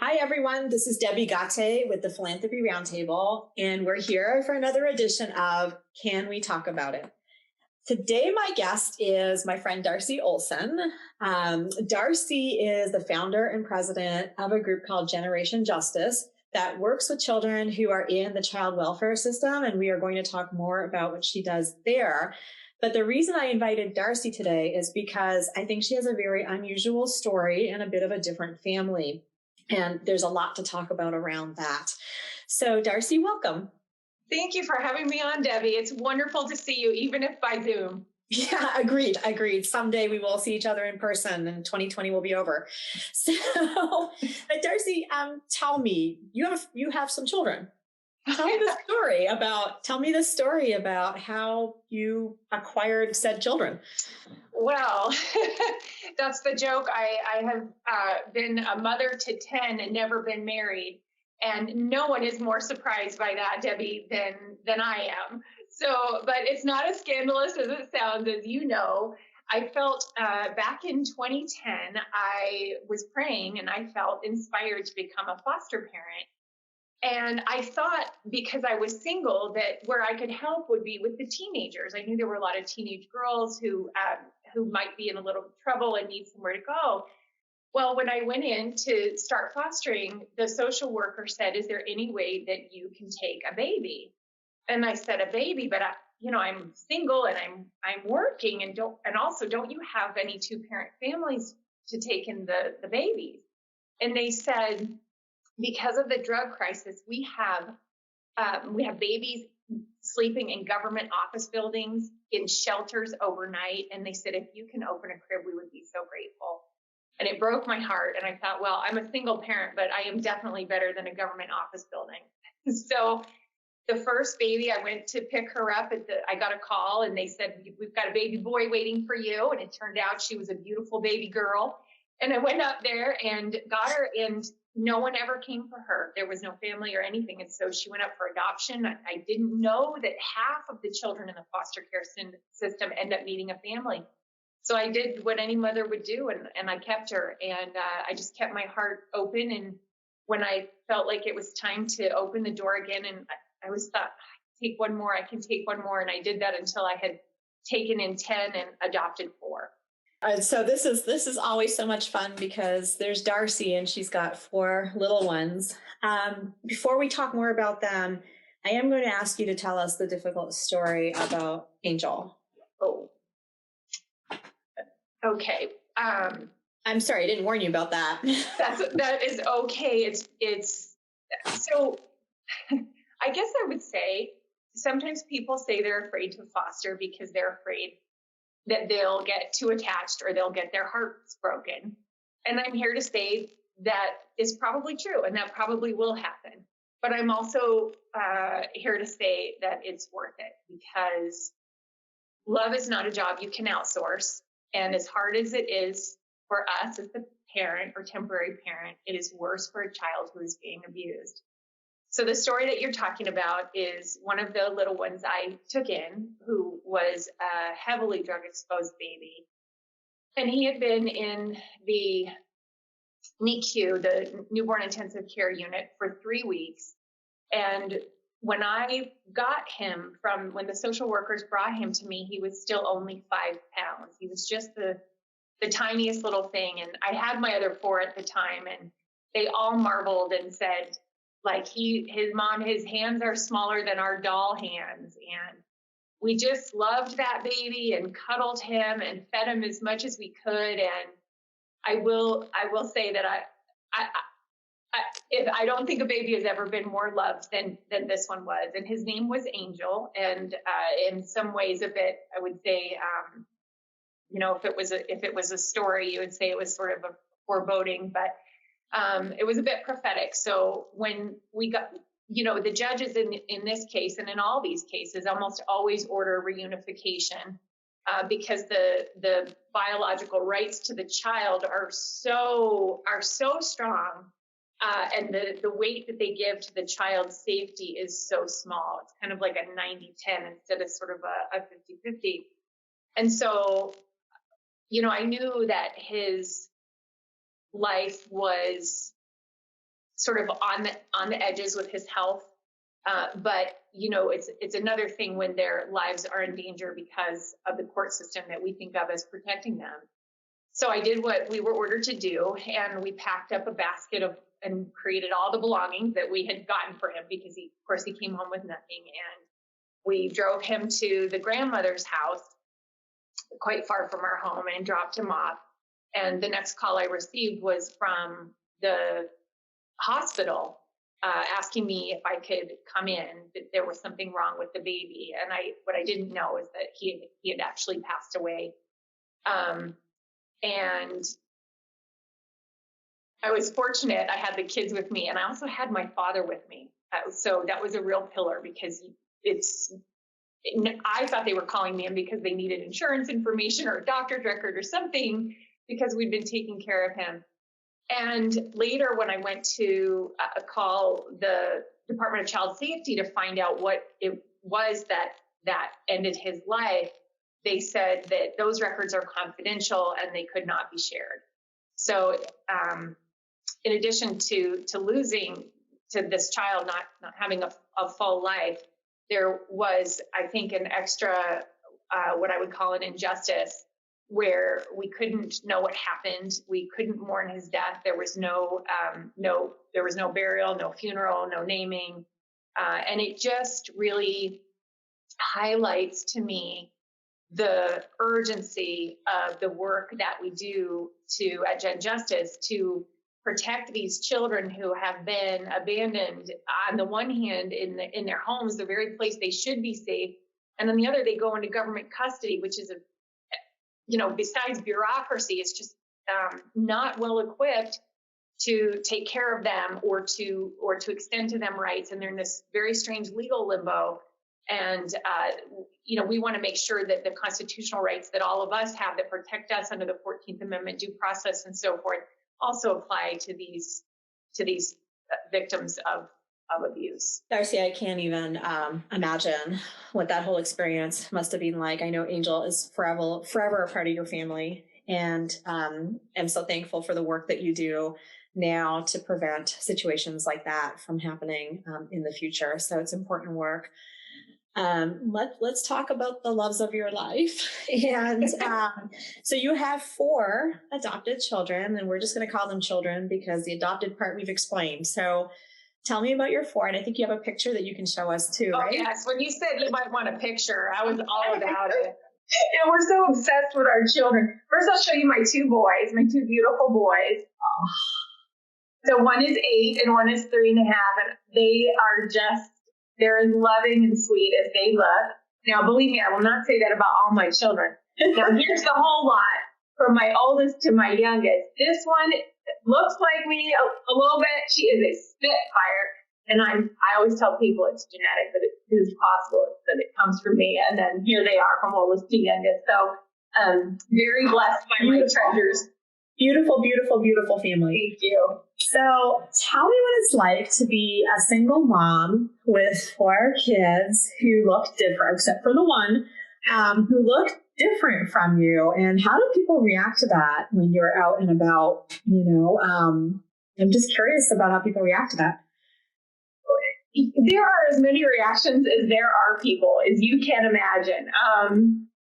Hi, everyone. This is Debi Ghate with the Philanthropy Roundtable, and we're here for another edition of Can We Talk About It? Today, my guest is my friend Darcy Olsen. Darcy is the founder and president of a group called Gen Justice that works with children who are in the child welfare system, and we are going to talk more about what she does there. But the reason I invited Darcy today is because I think she has a very unusual story and a bit of a different family. And there's a lot to talk about around that. So Darcy, welcome. Thank you for having me on, Debbie. It's wonderful to see you, even if by Zoom. Yeah, agreed. Someday we will see each other in person and 2020 will be over. So, Darcy, tell me, you have some children. Tell me the story about how you acquired said children. Well, that's the joke. I have been a mother to 10 and never been married. And no one is more surprised by that, Debbie, than I am. So, but it's not as scandalous as it sounds, as you know. I felt back in 2010, I was praying and I felt inspired to become a foster parent. And I thought, because I was single, that where I could help would be with the teenagers. I knew there were a lot of teenage girls who might be in a little trouble and need somewhere to go. Well, when I went in to start fostering, the social worker said, "Is there any way that you can take a baby?" And I said, "A baby, but I'm single and I'm working, and also don't you have any two-parent families to take in the babies?" And they said, because of the drug crisis, we have babies sleeping in government office buildings, in shelters overnight. And they said, if you can open a crib, we would be so grateful. And it broke my heart. And I thought, well, I'm a single parent, but I am definitely better than a government office building. So the first baby, I went to pick her up I got a call and they said, "We've got a baby boy waiting for you." And it turned out she was a beautiful baby girl. And I went up there and got her, and no one ever came for her. There was no family or anything. And so she went up for adoption. I didn't know that half of the children in the foster care system end up needing a family. So I did what any mother would do, and I kept her. And I just kept my heart open. And when I felt like it was time to open the door again, and I always thought, I can take one more. And I did that until I had taken in 10 and adopted 4. So this is always so much fun because there's Darcy and she's got 4 little ones. Before we talk more about them, I am going to ask you to tell us the difficult story about Angel. Oh, okay. I'm sorry, I didn't warn you about that. That is okay. It's so. I guess I would say sometimes people say they're afraid to foster because they're afraid that they'll get too attached or they'll get their hearts broken. And I'm here to say that is probably true and that probably will happen. But I'm also here to say that it's worth it, because love is not a job you can outsource. And as hard as it is for us as the parent or temporary parent, it is worse for a child who is being abused. So the story that you're talking about is one of the little ones I took in, who was a heavily drug-exposed baby. And he had been in the NICU, the newborn intensive care unit, for 3 weeks. And when I got him when the social workers brought him to me, he was still only 5 pounds. He was just the tiniest little thing. And I had my other 4 at the time, and they all marveled and said, like, his hands are smaller than our doll hands. And we just loved that baby and cuddled him and fed him as much as we could. And I will say that I don't think a baby has ever been more loved than this one was. And his name was Angel. And in some ways of it, I would say, if it was a story, you would say it was sort of a foreboding, but it was a bit prophetic. So when we got, the judges in this case and in all these cases almost always order reunification because the biological rights to the child are so strong, and the weight that they give to the child's safety is so small. It's kind of like a 90-10 instead of sort of a 50-50. And so, I knew that his life was sort of on the edges with his health. But it's another thing when their lives are in danger because of the court system that we think of as protecting them. So I did what we were ordered to do, and we packed up a basket and created all the belongings that we had gotten for him, because he came home with nothing. And we drove him to the grandmother's house, quite far from our home, and dropped him off. And the next call I received was from the hospital, asking me if I could come in, that there was something wrong with the baby. And what I didn't know is that he had actually passed away. And I was fortunate. I had the kids with me, and I also had my father with me. So that was a real pillar, because I thought they were calling me in because they needed insurance information or a doctor's record or something, because we'd been taking care of him. And later, when I went to call the Department of Child Safety to find out what it was that ended his life, they said that those records are confidential and they could not be shared. So in addition to losing to this child, not having a full life, there was, I think, an extra, what I would call an injustice, where we couldn't know what happened. We couldn't mourn his death. There was no burial, no funeral, no naming. And it just really highlights to me the urgency of the work that we do at Gen Justice to protect these children who have been abandoned, on the one hand in their homes, the very place they should be safe, and on the other, they go into government custody, which is besides bureaucracy, it's just not well equipped to take care of them or to extend to them rights, and they're in this very strange legal limbo. And we want to make sure that the constitutional rights that all of us have that protect us under the 14th Amendment, due process, and so forth, also apply to these victims of abuse. Darcy, I can't even imagine what that whole experience must have been like. I know Angel is forever a part of your family, and I'm so thankful for the work that you do now to prevent situations like that from happening in the future. So it's important work. Let's talk about the loves of your life. And so you have 4 adopted children, and we're just going to call them children because the adopted part we've explained. So tell me about your 4, and I think you have a picture that you can show us too, right? Oh, yes. When you said you might want a picture, I was all about it. Yeah, we're so obsessed with our children. First, I'll show you my 2 boys, my 2 beautiful boys. Oh. So one is 8 and one is 3.5, and they are they're as loving and sweet as they look. Now, believe me, I will not say that about all my children. Now, here's the whole lot, from my oldest to my youngest. This one looks like me a little bit. She is a spitfire. And I always tell people it's genetic, but it is possible that it comes from me. And then here they are, from oldest to youngest. So very blessed by my treasures. Beautiful, beautiful, beautiful family. Thank you. So tell me what it's like to be a single mom with 4 kids who look different, except for the one who looked different from you. And how do people react to that when you're out and about? I'm just curious about how people react to that. There are as many reactions as there are people, as you can imagine.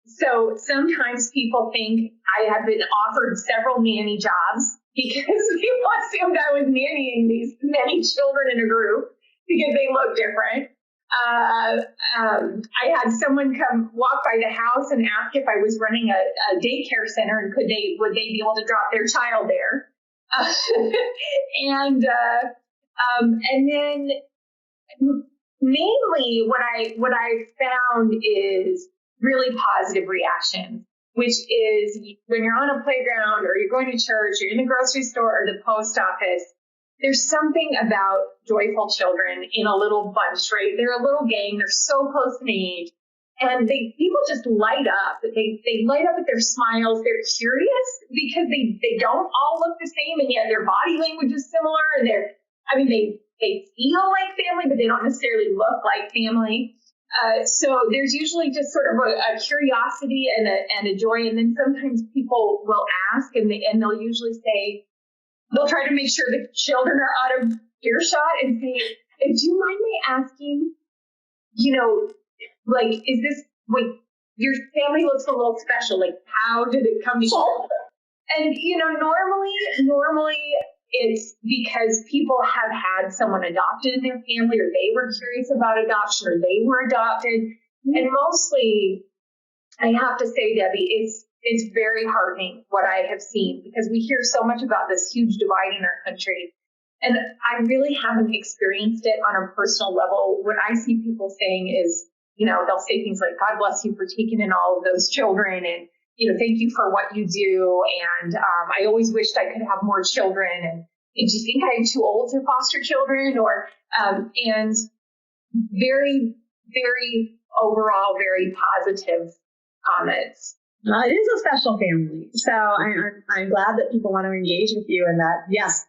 So sometimes people think I have been offered several nanny jobs because people assumed I was nannying these many children in a group because they look different. I had someone come walk by the house and ask if I was running a daycare center and would they be able to drop their child there. And then mainly what I found is really positive reactions, which is when you're on a playground or you're going to church, or you're in the grocery store or the post office, there's something about joyful children in a little bunch, right? They're a little gang. They're so close in age. And people just light up. They light up with their smiles. They're curious because they don't all look the same, and yet their body language is similar. And they feel like family, but they don't necessarily look like family. So there's usually just sort of a curiosity and a joy. And then sometimes people will ask, and they'll usually say, they'll try to make sure the children are out of earshot and say, do you mind me asking, like, is this, like, your family looks a little special. Like, how did it come together? And, normally it's because people have had someone adopted in their family, or they were curious about adoption, or they were adopted. And mostly, I have to say, Debbie, it's very heartening what I have seen, because we hear so much about this huge divide in our country. And I really haven't experienced it on a personal level. What I see people saying is, they'll say things like, God bless you for taking in all of those children, and, thank you for what you do. And I always wished I could have more children. And do you think I'm too old to foster children? Or, and very, very overall, very positive comments. It is a special family. So I'm glad that people want to engage with you, and that, yes,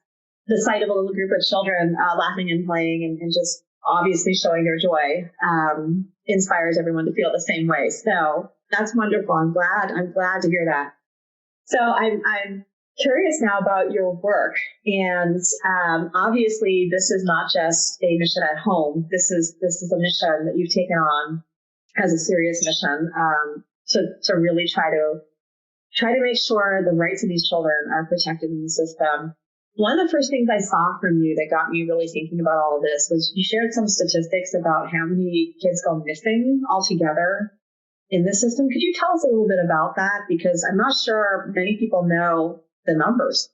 the sight of a little group of children laughing and playing and just obviously showing their joy inspires everyone to feel the same way. So that's wonderful. I'm glad to hear that. So I'm curious now about your work. And obviously, this is not just a mission at home. This is a mission that you've taken on as a serious mission to really try to make sure the rights of these children are protected in the system. One of the first things I saw from you that got me really thinking about all of this was you shared some statistics about how many kids go missing altogether in the system. Could you tell us a little bit about that? Because I'm not sure many people know the numbers.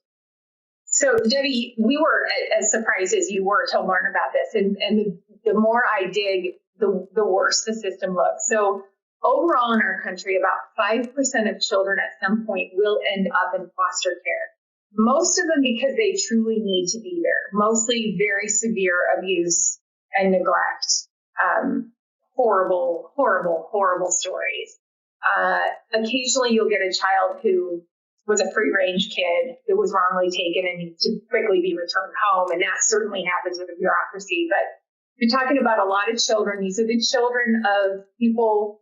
So, Debbie, we were as surprised as you were to learn about this. And the more I dig, the worse the system looks. So overall in our country, about 5% of children at some point will end up in foster care. Most of them because they truly need to be there, mostly very severe abuse and neglect. Horrible, horrible, horrible stories. Occasionally you'll get a child who was a free-range kid who was wrongly taken and needs to quickly be returned home, and that certainly happens with a bureaucracy. But you're talking about a lot of children. These are the children of people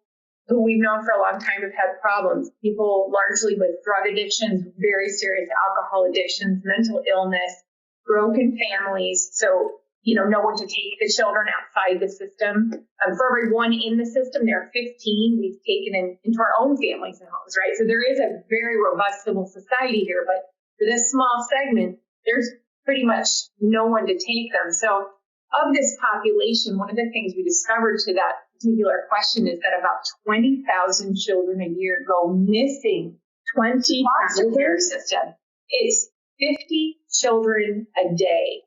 who we've known for a long time have had problems, people largely with drug addictions, very serious alcohol addictions, mental illness, broken families. So, no one to take the children outside the system. For every one in the system, there are 15 we've taken into our own families and homes, right? So there is a very robust civil society here, but for this small segment, there's pretty much no one to take them. So of this population, one of the things we discovered to that particular question is that about 20,000 children a year go missing. 20 foster care system. It's 50 children a day.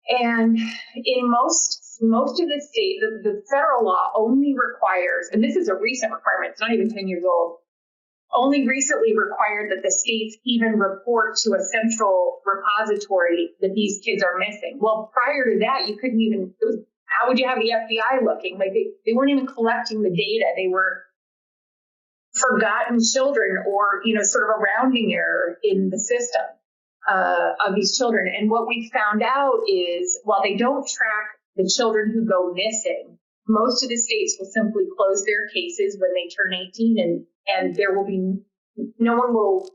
And in most of the state, the federal law only requires, and this is a recent requirement, it's not even 10 years old, only recently required that the states even report to a central repository that these kids are missing. Well, prior to that, you couldn't even, how would you have the FBI looking? Like they weren't even collecting the data. They were forgotten children or, sort of a rounding error in the system of these children. And what we found out is while they don't track the children who go missing, most of the states will simply close their cases when they turn 18 and there will be, no one will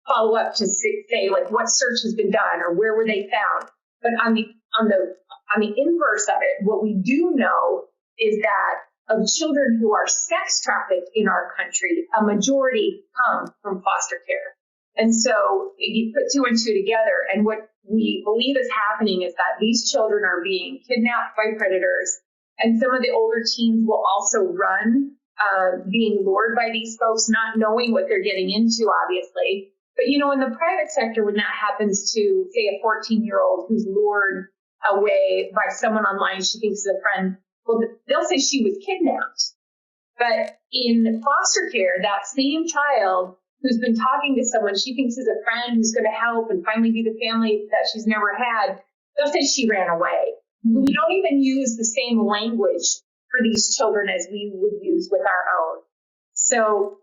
follow up to say like what search has been done or where were they found. But on the inverse of it, what we do know is that of children who are sex trafficked in our country, a majority come from foster care. And so you put two and two together, and what we believe is happening is that these children are being kidnapped by predators, and some of the older teens will also run, being lured by these folks, not knowing what they're getting into, obviously. But, in the private sector, when that happens to, say, a 14-year-old who's lured away by someone online she thinks is a friend, well, they'll say she was kidnapped. But in foster care, that same child who's been talking to someone she thinks is a friend who's going to help and finally be the family that she's never had, they'll say she ran away. Mm-hmm. We don't even use the same language for these children as we would use with our own. So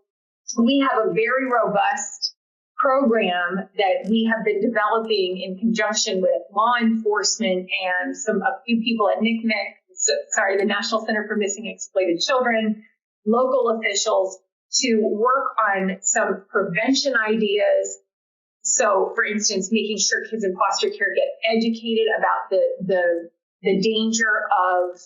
we have a very robust program that we have been developing in conjunction with law enforcement and a few people at the National Center for Missing and Exploited Children, local officials, to work on some prevention ideas, So, for instance, making sure kids in foster care get educated about the danger of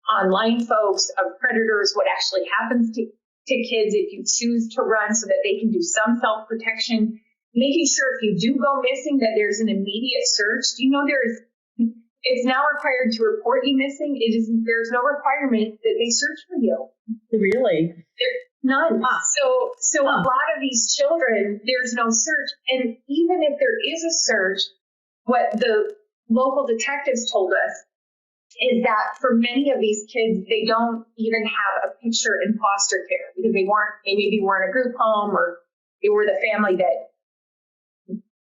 online folks, of predators, what actually happens to kids if you choose to run, so that they can do some self-protection. Making sure if you do go missing that there's an immediate search. You know, it's now required to report you missing. There's no requirement that they search for you. Really? None. So a lot of these children, there's no search. And even if there is a search, what the local detectives told us is that for many of these kids, they don't even have a picture in foster care because they maybe weren't a group home, or they were the family that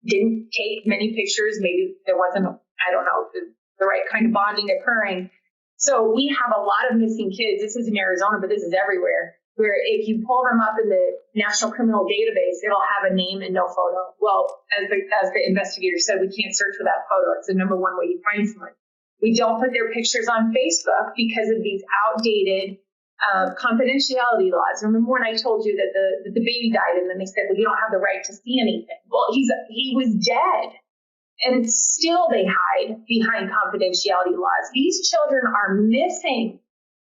didn't take many pictures. Maybe there wasn't, I don't know, the right kind of bonding occurring. So we have a lot of missing kids. This is in Arizona, but this is everywhere, where if you pull them up in the National Criminal Database, it'll have a name and no photo. Well, as the investigator said, we can't search for that photo. It's the number one way you find someone. We don't put their pictures on Facebook because of these outdated confidentiality laws. Remember when I told you that the baby died, and then they said, well, you don't have the right to see anything. Well, he was dead. And still they hide behind confidentiality laws. These children are missing.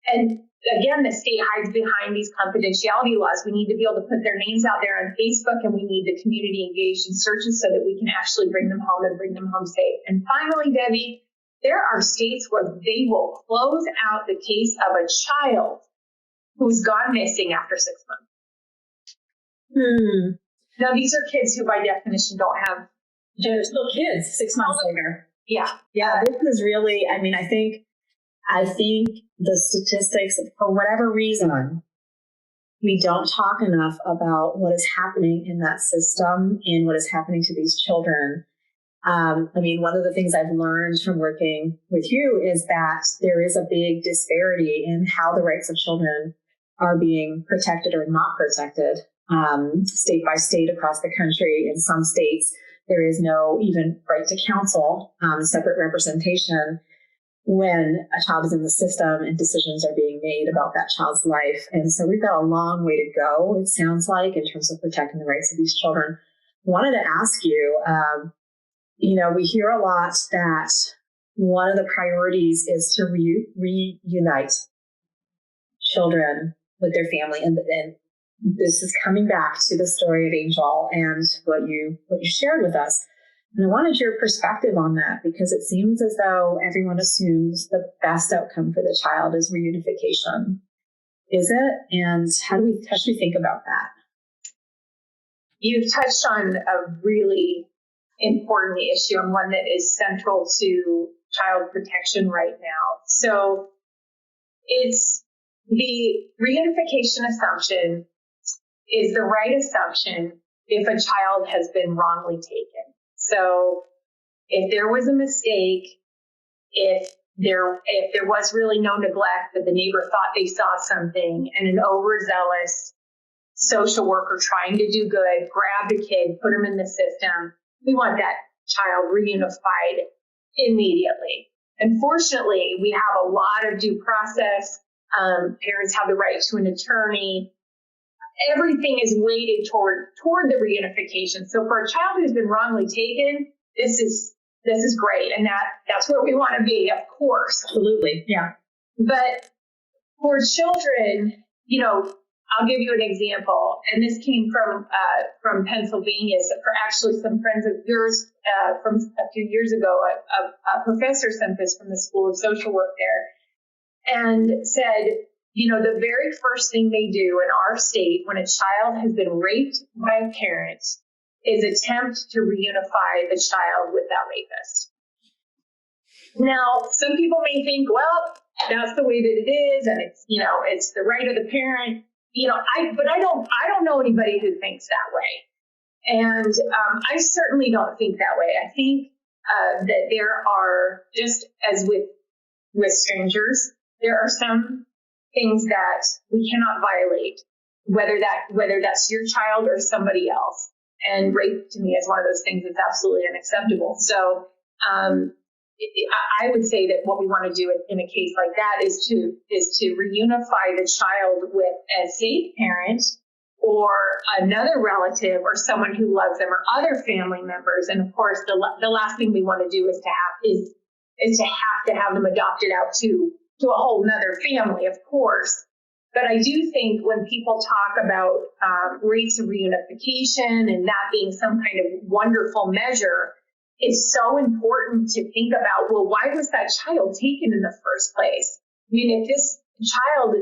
And again, the state hides behind these confidentiality laws. We need to be able to put their names out there on Facebook, and we need the community engaged in searches so that we can actually bring them home and bring them home safe. And finally, Debbie, there are states where they will close out the case of a child who's gone missing after 6 months. Now, these are kids who by definition don't have... They're still kids 6 months later. Yeah. Yeah, this is really, I mean, I think the statistics, for whatever reason, we don't talk enough about what is happening in that system and what is happening to these children. I mean, one of the things I've learned from working with you is that there is a big disparity in how the rights of children are being protected or not protected, state by state across the country. In some states, there is no even right to counsel, separate representation when a child is in the system and decisions are being made about that child's life. And so we've got a long way to go, it sounds like, in terms of protecting the rights of these children. Wanted to ask you, we hear a lot that one of the priorities is to reunite children with their family. And this is coming back to the story of Angel and what you shared with us. And I wanted your perspective on that, because it seems as though everyone assumes the best outcome for the child is reunification. Is it? And how should we think about that? You've touched on a really important issue, and one that is central to child protection right now. So it's the reunification assumption is the right assumption if a child has been wrongly taken. So if there was a mistake, if there was really no neglect, but the neighbor thought they saw something, and an overzealous social worker trying to do good grabbed a kid, put him in the system, we want that child reunified immediately. Unfortunately, we have a lot of due process. Parents have the right to an attorney. Everything is weighted toward the reunification. So for a child who's been wrongly taken, this is great, and that's where we want to be, of course. Absolutely, yeah. But for children, I'll give you an example, and this came from Pennsylvania. So for actually some friends of yours from a few years ago, a professor sent this from the School of Social Work there, and said, the very first thing they do in our state when a child has been raped by a parent is attempt to reunify the child with that rapist. Now, some people may think, well, that's the way that it is, and it's the right of the parent. But I don't know anybody who thinks that way. And I certainly don't think that way. I think that there are, just as with strangers, there are some things that we cannot violate, whether that's your child or somebody else. And rape to me is one of those things that's absolutely unacceptable. So I would say that what we want to do in a case like that is to reunify the child with a safe parent or another relative or someone who loves them or other family members. And of course, the last thing we want to do is to have them adopted out to a whole nother family, of course. But I do think when people talk about rates of reunification and that being some kind of wonderful measure, it's so important to think about, well, why was that child taken in the first place? I mean, if this child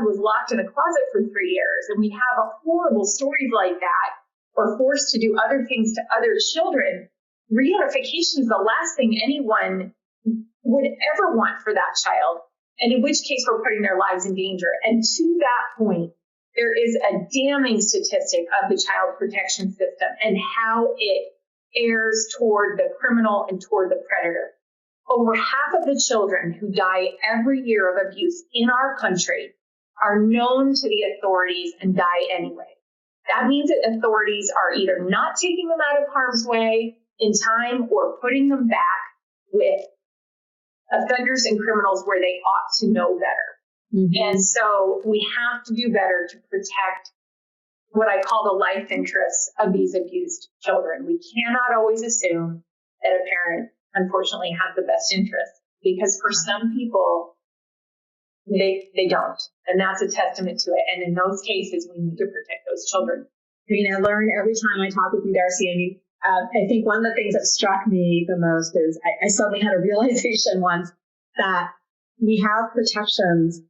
was locked in a closet for 3 years and we have horrible stories like that, or forced to do other things to other children, reunification is the last thing anyone would ever want for that child. And in which case we're putting their lives in danger. And to that point, there is a damning statistic of the child protection system and how it errs toward the criminal and toward the predator. Over half of the children who die every year of abuse in our country are known to the authorities and die anyway. That means that authorities are either not taking them out of harm's way in time or putting them back with offenders and criminals where they ought to know better. Mm-hmm. And so we have to do better to protect what I call the life interests of these abused children. We cannot always assume that a parent, unfortunately, has the best interest, because for some people, they don't. And that's a testament to it. And in those cases, we need to protect those children. I mean, I learn every time I talk with you, Darcy. I mean, I think one of the things that struck me the most is I suddenly had a realization once that we have protections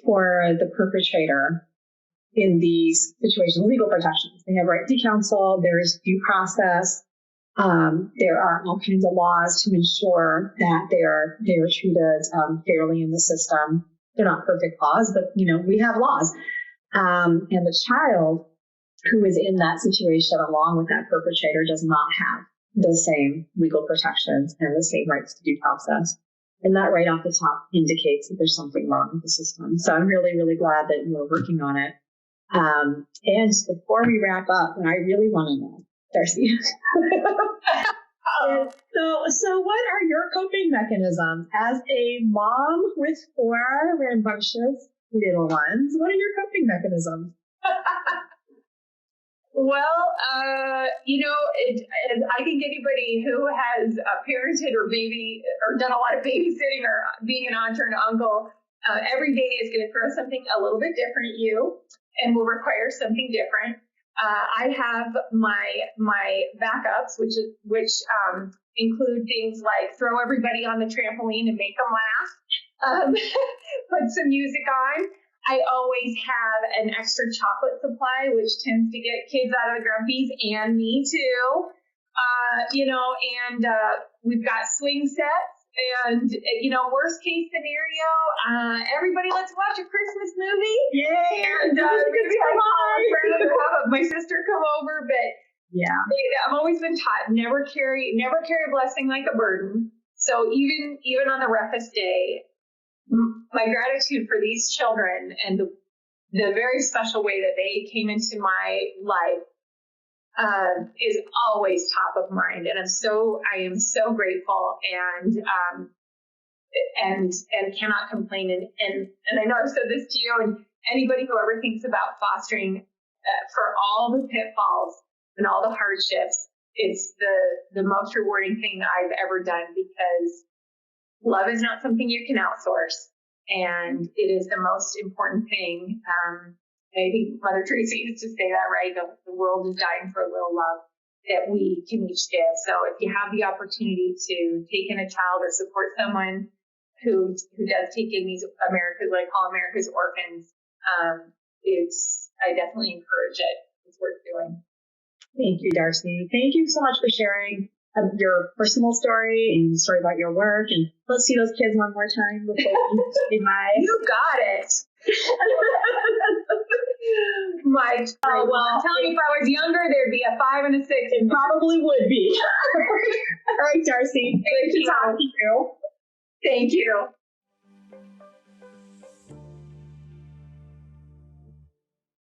for the perpetrator in these situations, legal protections. They have right to counsel, there's due process, there are all kinds of laws to ensure that they are treated fairly in the system. They're not perfect laws, but we have laws. And the child who is in that situation along with that perpetrator does not have the same legal protections and the same rights to due process. And that right off the top indicates that there's something wrong with the system. So I'm really, really glad that you are working on it. And before we wrap up, and I really want to know, Darcy, so what are your coping mechanisms as a mom with 4 rambunctious little ones? What are your coping mechanisms? Well, I think anybody who has parented or done a lot of babysitting or being an aunt or an uncle, every day is going to throw something a little bit different at you and will require something different. I have my backups, which include things like throw everybody on the trampoline and make them laugh, put some music on. I always have an extra chocolate supply, which tends to get kids out of the grumpies and me too. We've got swing sets and, worst case scenario, everybody let's watch a Christmas movie. Yay! And my sister come over, but yeah, I've always been taught never carry a blessing like a burden. So even on the roughest day, my gratitude for these children and the very special way that they came into my life is always top of mind. And I am so grateful and cannot complain. And I know I've said this to you and anybody who ever thinks about fostering for all the pitfalls and all the hardships, it's the most rewarding thing that I've ever done, because love is not something you can outsource, and it is the most important thing. I think Mother Teresa used to say that, right? The world is dying for a little love that we can each give. So if you have the opportunity to take in a child or support someone who does take in these what I call America's orphans, I definitely encourage it. It's worth doing. Thank you, Darcy. Thank you so much for sharing your personal story and the story about your work. And let's see those kids one more time before we say bye. You got it. Well, tell me, if I was younger, there'd be a 5 and a 6. It probably would be. All right, Darcy. Great to talk to you. Thank you.